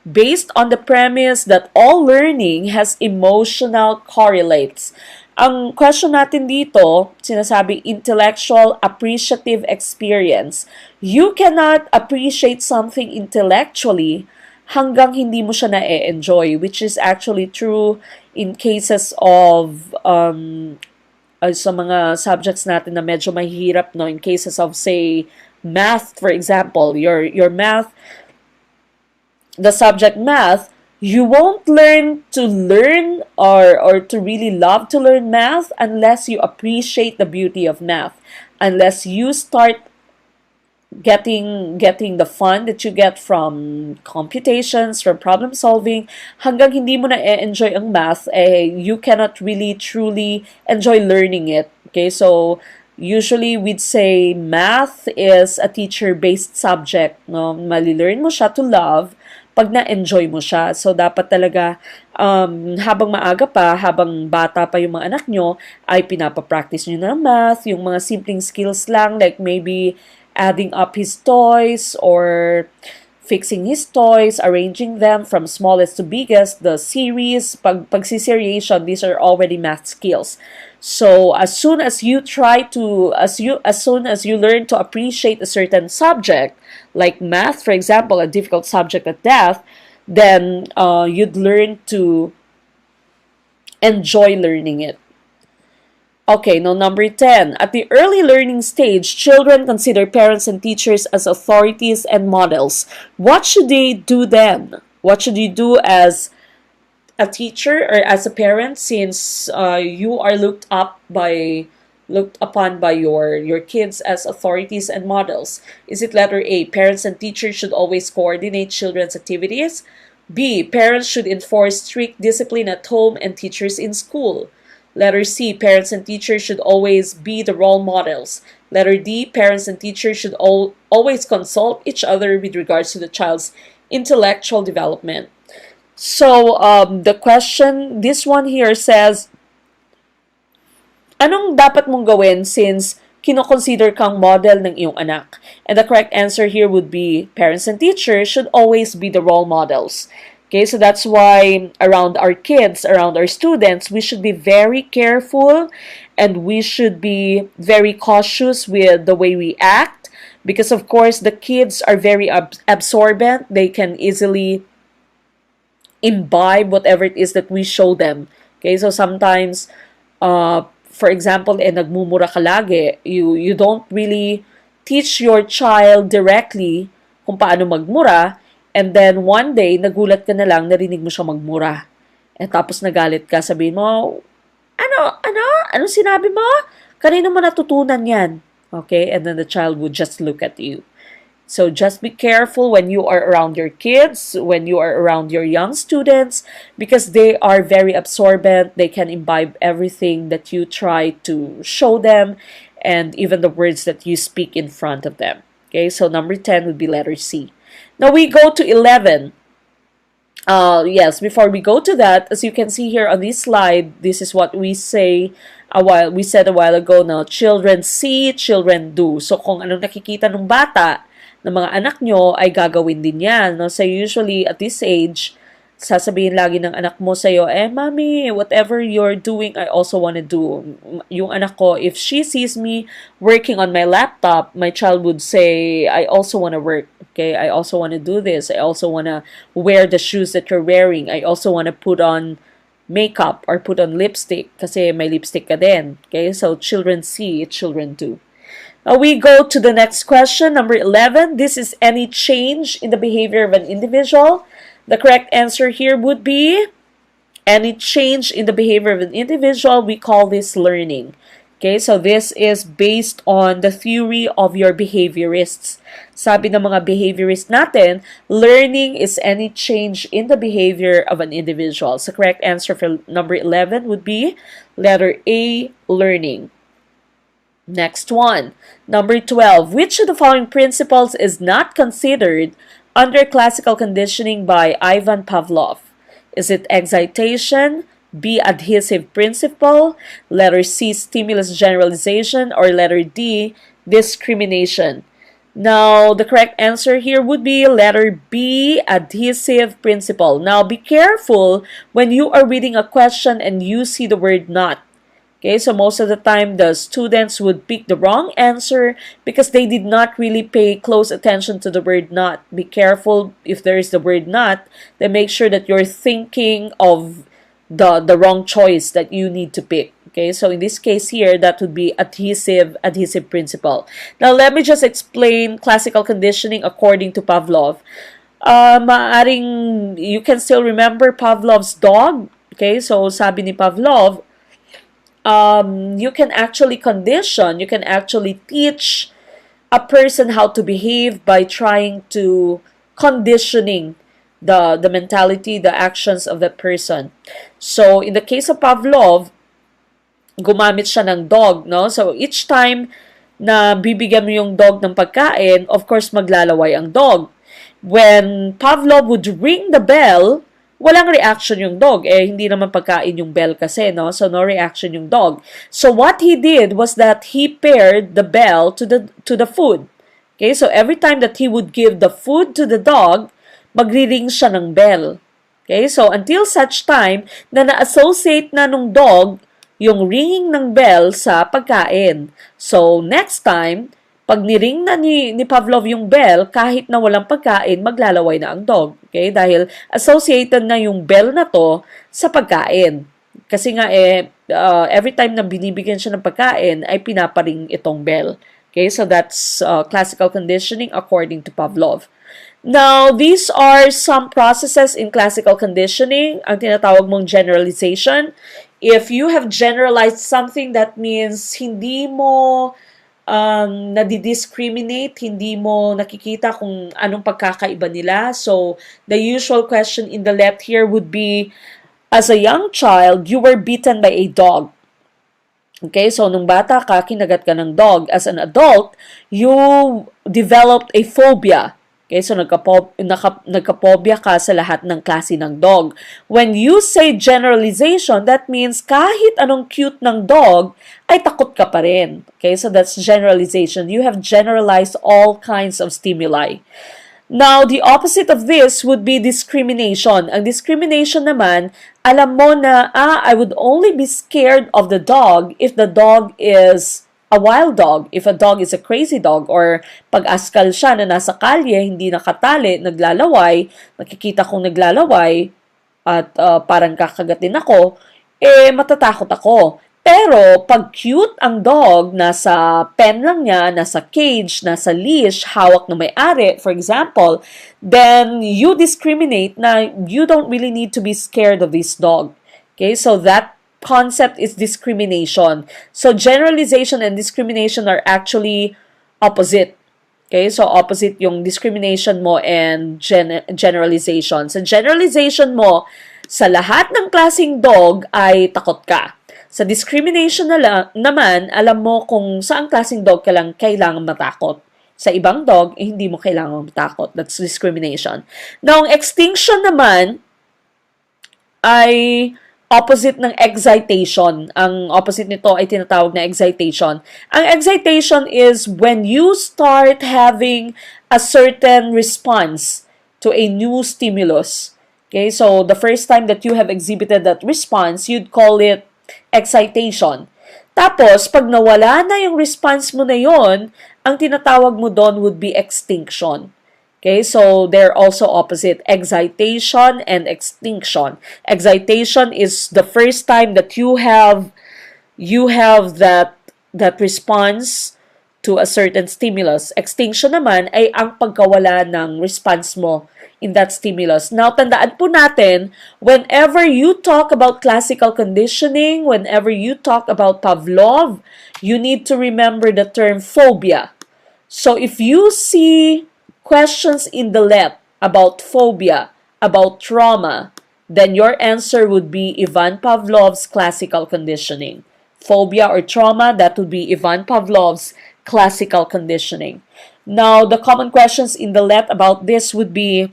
based on the premise that all learning has emotional correlates. Ang question natin dito, sinasabi intellectual appreciative experience. You cannot appreciate something intellectually hanggang hindi mo siya na-enjoy, which is actually true in cases of sa mga subjects natin na medyo mahirap, no, in cases of, say, math, for example, your math, the subject math, you won't learn to learn or to really love to learn math unless you appreciate the beauty of math, unless you start getting the fun that you get from computations, from problem solving. Hanggang hindi mo na-enjoy ang math, you cannot really truly enjoy learning it. Okay, so usually we'd say math is a teacher-based subject, no? Mali-learn mo siya to love pag na-enjoy mo siya. So, dapat talaga, habang maaga pa, habang bata pa yung mga anak nyo, ay pinapapractice nyo ng math, yung mga simpleng skills lang, like maybe adding up his toys, or fixing his toys, arranging them from smallest to biggest, the series, pag-seriation, these are already math skills. So, as soon as you learn to appreciate a certain subject, like math, for example, a difficult subject at that, then you'd learn to enjoy learning it. Okay, now number 10. At the early learning stage, children consider parents and teachers as authorities and models. What should they do then? What should you do as a teacher or as a parent, since you are looked upon by your kids as authorities and models? Is it letter A, parents and teachers should always coordinate children's activities? B, parents should enforce strict discipline at home and teachers in school? Letter C, parents and teachers should always be the role models. Letter D, parents and teachers should always consult each other with regards to the child's intellectual development. So, the question, this one here says, anong dapat mong gawin since kino-consider kang model ng iyong anak? And the correct answer here would be, parents and teachers should always be the role models. Okay, so that's why around our kids, around our students, we should be very careful and we should be very cautious with the way we act, because of course the kids are very absorbent. They can easily imbibe whatever it is that we show them. Okay, so sometimes, for example, nagmumura ka lagi, you don't really teach your child directly kung paano magmura, and then one day, nagulat ka na lang, narinig mo siya magmura. Tapos nagalit ka, sabihin mo, ano sinabi mo? Kanino mo natutunan yan? Okay, and then the child would just look at you. So just be careful when you are around your kids, when you are around your young students, because they are very absorbent. They can imbibe everything that you try to show them, and even the words that you speak in front of them. Okay, so number 10 would be letter C. Now we go to 11. Yes, before we go to that, as you can see here on this slide, this is what we said a while ago. Now, children see, children do. So kung anong nakikita ng bata, ng mga anak nyo, ay gagawin din yan. No? So usually at this age, sasabihin lagi ng anak mo sa'yo, mommy, whatever you're doing, I also want to do. Yung anak ko, if she sees me working on my laptop, my child would say, I also want to work. Okay, I also want to do this. I also want to wear the shoes that you're wearing. I also want to put on makeup or put on lipstick kasi may lipstick ka din. Okay, so children see, children do. Now we go to the next question, number 11. This is any change in the behavior of an individual. The correct answer here would be any change in the behavior of an individual. We call this learning. Okay, so this is based on the theory of your behaviorists. Sabi ng mga behaviorists natin, learning is any change in the behavior of an individual. So correct answer for number 11 would be letter A, learning. Next one, number 12. Which of the following principles is not considered under classical conditioning by Ivan Pavlov? Is it excitation, B, adhesive principle, letter C, stimulus generalization, or letter D, discrimination? Now, the correct answer here would be letter B, adhesive principle. Now, be careful when you are reading a question and you see the word not. Okay, so most of the time, the students would pick the wrong answer because they did not really pay close attention to the word not. Be careful if there is the word not, then make sure that you're thinking of the wrong choice that you need to pick. Okay, so in this case here, that would be adhesive principle. Now, let me just explain classical conditioning according to Pavlov. Maaring you can still remember Pavlov's dog. Okay, so sabi ni Pavlov, you can actually condition, you can actually teach a person how to behave by trying to conditioning the mentality, the actions of that person. So, in the case of Pavlov, gumamit siya ng dog, no? So, each time na bibigyan mo yung dog ng pagkain, of course, maglalaway ang dog. When Pavlov would ring the bell, walang reaction yung dog. Hindi naman pagkain yung bell kasi, no? So, no reaction yung dog. So, what he did was that he paired the bell to the food. Okay? So, every time that he would give the food to the dog, magri-ring siya ng bell. Okay? So, until such time na na-associate na nung dog yung ringing ng bell sa pagkain. So, next time, pag niring na ni Pavlov yung bell, kahit na walang pagkain, maglalaway na ang dog. Okay? Dahil associated na yung bell na to sa pagkain. Kasi nga every time na binibigyan siya ng pagkain, ay pinaparing itong bell. Okay? So that's classical conditioning according to Pavlov. Now, these are some processes in classical conditioning. Ang tinatawag mong generalization. If you have generalized something, that means hindi mo nadidiscriminate, hindi mo nakikita kung anong pagkakaiba nila. So, the usual question in the left here would be, as a young child, you were bitten by a dog. Okay, so nung bata ka, kinagat ka ng dog. As an adult, you developed a phobia. Okay, so nagka-phobia ka sa lahat ng klase ng dog. When you say generalization, that means kahit anong cute ng dog, ay takot ka pa rin. Okay, so that's generalization. You have generalized all kinds of stimuli. Now, the opposite of this would be discrimination. Ang discrimination naman, alam mo na, I would only be scared of the dog if the dog is a wild dog, if a dog is a crazy dog, or pag askal siya na nasa kalye, hindi nakatali, naglalaway, nakikita kong naglalaway, at parang kakagatin ako, matatakot ako. Pero, pag cute ang dog, nasa pen lang niya, nasa cage, nasa leash, hawak ng may-ari, for example, then you discriminate na you don't really need to be scared of this dog. Okay, so that concept is discrimination. So, generalization and discrimination are actually opposite. Okay, so opposite yung discrimination mo and generalization. Sa generalization mo, sa lahat ng klaseng dog ay takot ka. Sa discrimination naman, alam mo kung saang klaseng dog ka lang kailangan matakot. Sa ibang dog, hindi mo kailangan matakot. That's discrimination. Now, ang extinction naman ay opposite ng excitation. Ang opposite nito ay tinatawag na excitation. Ang excitation is when you start having a certain response to a new stimulus. Okay, so the first time that you have exhibited that response, you'd call it excitation. Tapos, pag nawala na yung response mo na yon, ang tinatawag mo doon would be extinction. Okay, so they're also opposite, excitation and extinction. Excitation is the first time that you have that response to a certain stimulus. Extinction naman ay ang pagkawala ng response mo in that stimulus. Now, tandaan po natin, whenever you talk about classical conditioning, whenever you talk about Pavlov, you need to remember the term phobia. So, if you see questions in the LEP about phobia, about trauma, then your answer would be Ivan Pavlov's classical conditioning. Phobia or trauma, that would be Ivan Pavlov's classical conditioning. Now, the common questions in the LEP about this would be,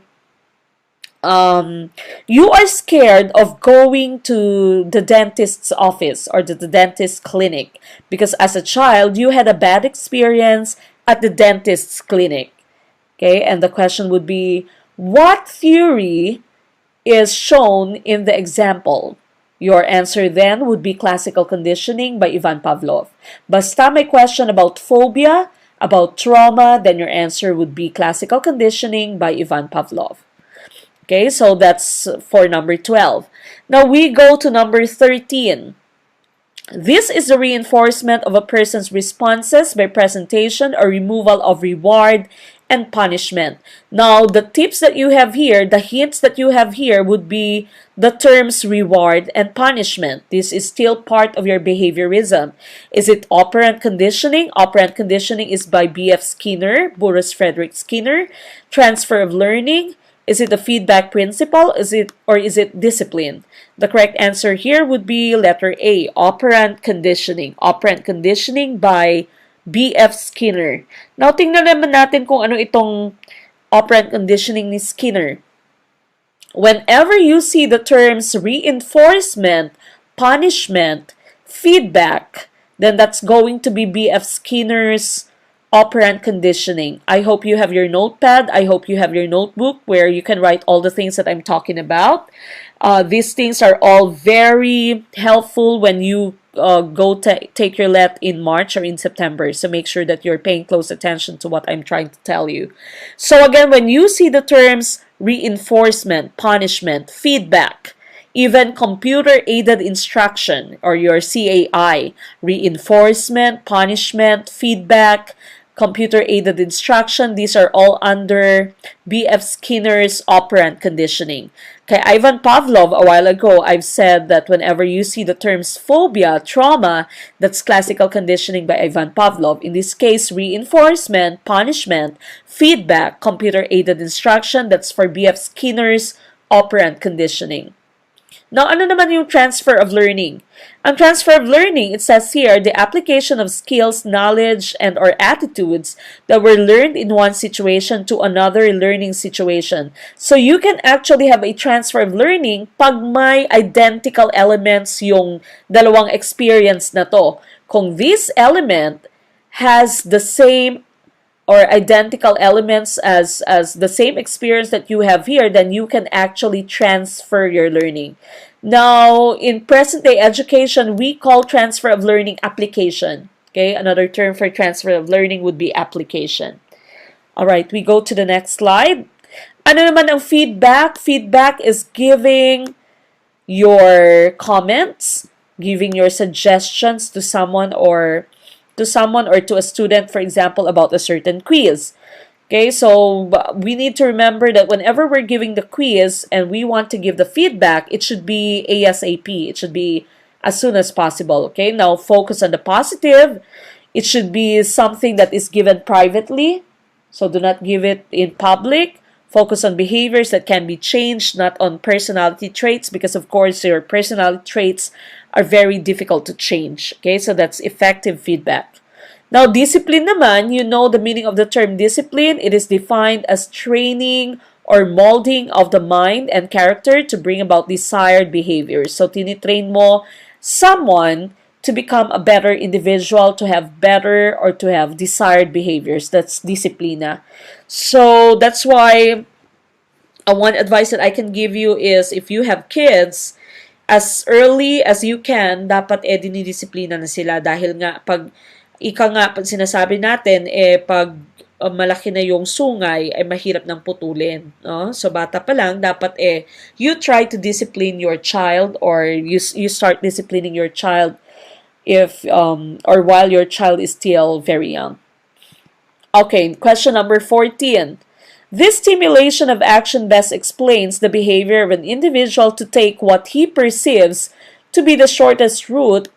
you are scared of going to the dentist's office or the dentist's clinic because as a child, you had a bad experience at the dentist's clinic. Okay, and the question would be, what theory is shown in the example? Your answer then would be classical conditioning by Ivan Pavlov. Basta may question about phobia, about trauma, then your answer would be classical conditioning by Ivan Pavlov. Okay, so that's for number 12. Now we go to number 13. This is the reinforcement of a person's responses by presentation or removal of reward and punishment. Now, the tips that you have here, the hints that you have here would be the terms reward and punishment. This is still part of your behaviorism. Is it operant conditioning? Operant conditioning is by B.F. Skinner, Boris Frederick Skinner. Transfer of learning. Is it the feedback principle? Is it discipline? The correct answer here would be letter A, operant conditioning. Operant conditioning by B.F. Skinner. Now, tingnan naman natin kung ano itong operant conditioning ni Skinner. Whenever you see the terms reinforcement, punishment, feedback, then that's going to be B.F. Skinner's operant conditioning. I hope you have your notepad. I hope you have your notebook where you can write all the things that I'm talking about. These things are all very helpful when you go take your LET in March or in September. So make sure that you're paying close attention to what I'm trying to tell you. So again, when you see the terms reinforcement, punishment, feedback, even computer-aided instruction or your CAI, reinforcement, punishment, feedback, computer-aided instruction, these are all under B.F. Skinner's operant conditioning. Kay Ivan Pavlov, a while ago, I've said that whenever you see the terms phobia, trauma, that's classical conditioning by Ivan Pavlov. In this case, reinforcement, punishment, feedback, computer-aided instruction, that's for B.F. Skinner's operant conditioning. Now, ano naman yung transfer of learning? Ang transfer of learning, it says here, the application of skills, knowledge, and or attitudes that were learned in one situation to another learning situation. So, you can actually have a transfer of learning pag may identical elements yung dalawang experience na to. Kung this element has the same or identical elements as the same experience that you have here, then you can actually transfer your learning. Now, in present-day education, we call transfer of learning application. Okay, another term for transfer of learning would be application. All right, we go to the next slide. Ano naman ang feedback? Feedback is giving your comments, giving your suggestions to someone or to a student, for example, about a certain quiz. Okay, so we need to remember that whenever we're giving the quiz and we want to give the feedback, it should be ASAP. It should be as soon as possible. Okay, now focus on the positive. It should be something that is given privately. So do not give it in public. Focus on behaviors that can be changed, not on personality traits, because of course your personality traits are very difficult to change. Okay, so that's effective feedback. Now, discipline naman, you know the meaning of the term discipline. It is defined as training or molding of the mind and character to bring about desired behaviors. So, tinitrain mo someone to become a better individual, to have better or to have desired behaviors. That's disiplina. So, that's why one advice that I can give you is if you have kids, as early as you can, dapat dinidisiplina na sila dahil nga pag sinasabi natin, pag malaki na yung sungay, ay mahirap nang putulin. No? So, bata pa lang, dapat you try to discipline your child or you start disciplining your child if, or while your child is still very young. Okay, question number 14. This stimulation of action best explains the behavior of an individual to take what he perceives to be the shortest route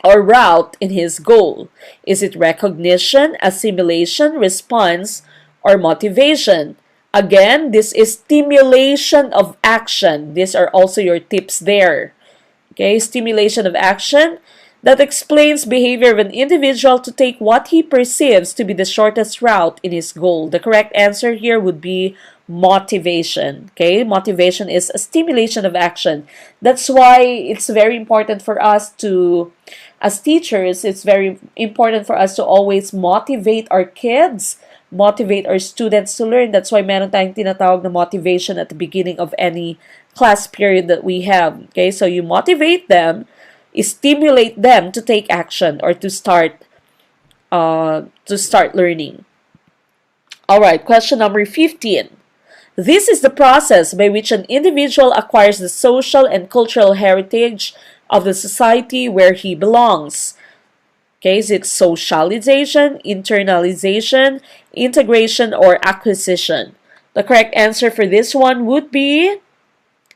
or route in his goal. Is it recognition, assimilation, response, or motivation? Again, this is stimulation of action. These are also your tips there. Okay, stimulation of action that explains behavior of an individual to take what he perceives to be the shortest route in his goal. The correct answer here would be motivation. Okay, motivation is a stimulation of action. That's why it's very important for us to, as teachers, it's very important for us to always motivate our kids, motivate our students to learn. That's why meron tayong tinatawag na motivation at the beginning of any class period that we have. Okay, so you motivate them, stimulate them to take action or to start learning. All right, question number 15. This is the process by which an individual acquires the social and cultural heritage of the society where he belongs. Okay, is it socialization, internalization, integration, or acquisition? The correct answer for this one would be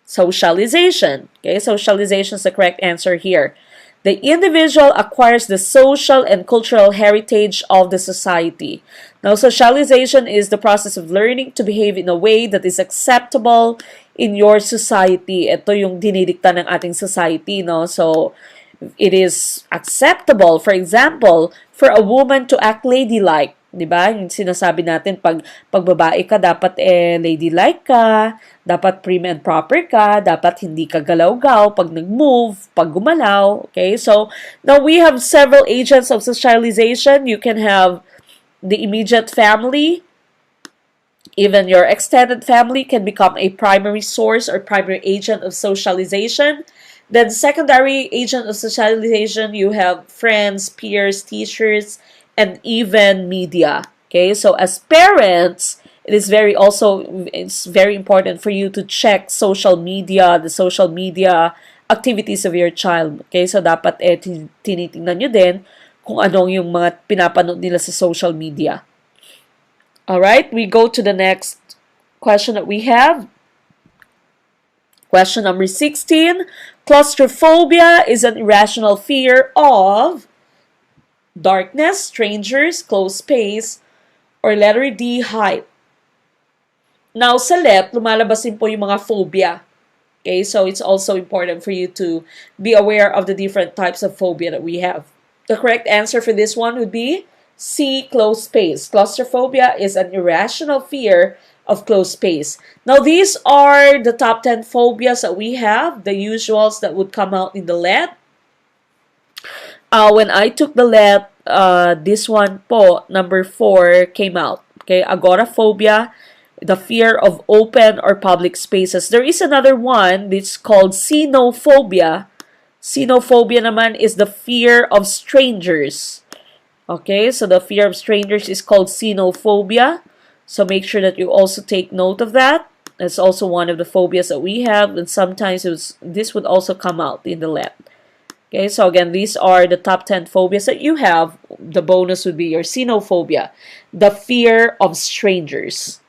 socialization. Okay, socialization is the correct answer here. The individual acquires the social and cultural heritage of the society. Now, socialization is the process of learning to behave in a way that is acceptable in your society. Ito yung dinidikta ng ating society, no? So, it is acceptable, for example, for a woman to act ladylike. Diba? Yung sinasabi natin, pag babae ka, dapat ladylike ka, dapat prim and proper ka, dapat hindi ka galaw-gaw pag nag-move, pag gumalaw. Okay? So, now we have several agents of socialization. You can have the immediate family. Even your extended family can become a primary source or primary agent of socialization. Then, secondary agent of socialization, you have friends, peers, teachers, and even media. Okay, so as parents, it's very important for you to check social media, the social media activities of your child. Okay, so dapat tinitingnan nyo din kung anong yung mga pinapanood nila sa social media. Alright, we go to the next question that we have. Question number 16. Claustrophobia is an irrational fear of darkness, strangers, closed space, or letter D, height. Now, sa LEP, lumalabas din po yung mga phobia. Okay, so it's also important for you to be aware of the different types of phobia that we have. The correct answer for this one would be C, closed space. Claustrophobia is an irrational fear of closed space. Now, these are the top 10 phobias that we have, the usuals that would come out in the LEP. When I took the LEP, this one po, number 4, came out. Okay, agoraphobia, the fear of open or public spaces. There is another one that's called xenophobia. Xenophobia naman is the fear of strangers. Okay, so the fear of strangers is called xenophobia. So make sure that you also take note of that. It's also one of the phobias that we have, and sometimes this would also come out in the lab. Okay, so again, these are the top 10 phobias that you have. The bonus would be your xenophobia, the fear of strangers.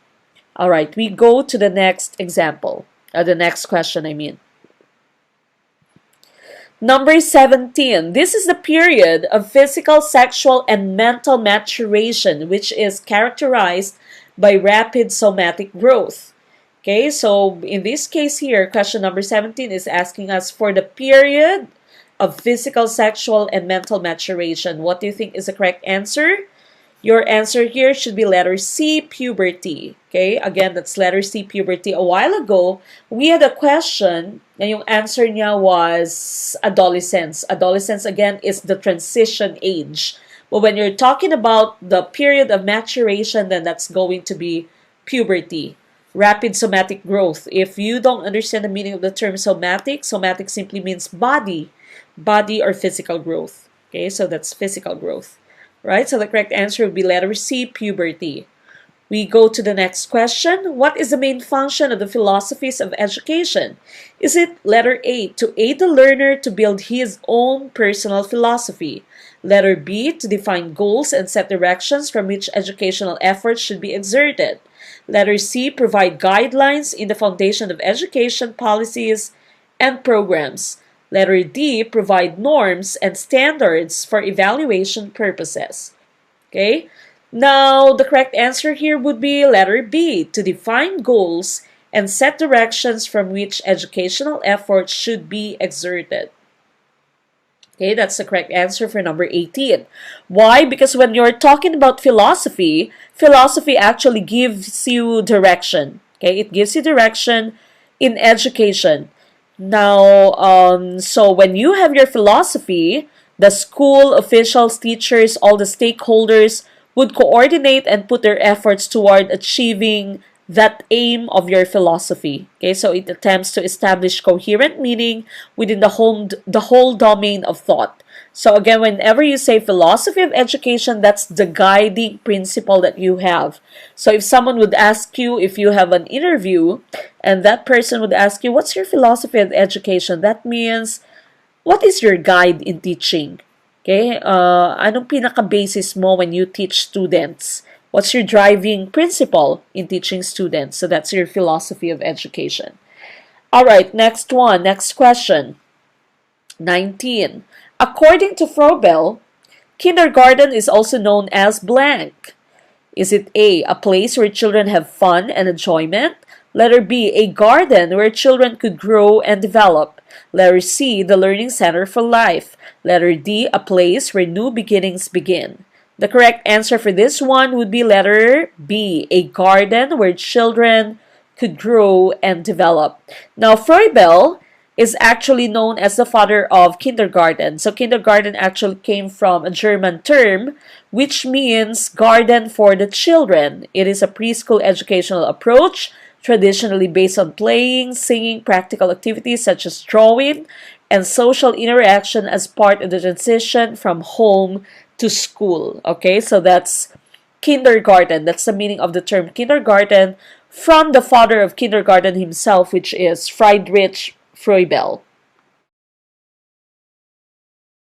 All right, we go to the next example, the next question, I mean. Number 17, this is the period of physical, sexual, and mental maturation, which is characterized by rapid somatic growth. Okay, so in this case here, question number 17 is asking us for the period of physical, sexual, and mental maturation. What do you think is the correct answer? Your answer here should be letter C, puberty. Okay, again, that's letter C, puberty. A while ago, we had a question, and yung answer niya was adolescence. Adolescence, again, is the transition age. But when you're talking about the period of maturation, then that's going to be puberty. Rapid somatic growth. If you don't understand the meaning of the term somatic, somatic simply means body or physical growth. Okay, so that's physical growth. Right? So the correct answer would be letter C, puberty. We go to the next question. What is the main function of the philosophies of education? Is it letter A, to aid the learner to build his own personal philosophy? Letter B, to define goals and set directions from which educational efforts should be exerted? Letter C, provide guidelines in the foundation of education policies and programs? Letter D, provide norms and standards for evaluation purposes. Okay? Now, the correct answer here would be letter B, to define goals and set directions from which educational efforts should be exerted. Okay, that's the correct answer for number 18. Why? Because when you're talking about philosophy, philosophy actually gives you direction. Okay, it gives you direction in education. Now, so when you have your philosophy, the school officials, teachers, all the stakeholders would coordinate and put their efforts toward achieving that aim of your philosophy. Okay, so it attempts to establish coherent meaning within the whole domain of thought. So again, whenever you say philosophy of education, that's the guiding principle that you have. So if someone would ask you, if you have an interview, and that person would ask you, what's your philosophy of education? That means, what is your guide in teaching? Okay, anong pinaka-basis mo when you teach students? What's your driving principle in teaching students? So that's your philosophy of education. All right, next one, next question. 19. According to Froebel, kindergarten is also known as blank. Is it A, a place where children have fun and enjoyment? Letter B, a garden where children could grow and develop. Letter C, the learning center for life. Letter D, a place where new beginnings begin. The correct answer for this one would be letter B, a garden where children could grow and develop. Now, Froebel is actually known as the father of kindergarten. So kindergarten actually came from a German term, which means garden for the children. It is a preschool educational approach, traditionally based on playing, singing, practical activities such as drawing, and social interaction as part of the transition from home to school. Okay, so that's kindergarten. That's the meaning of the term kindergarten from the father of kindergarten himself, which is Friedrich Froebel.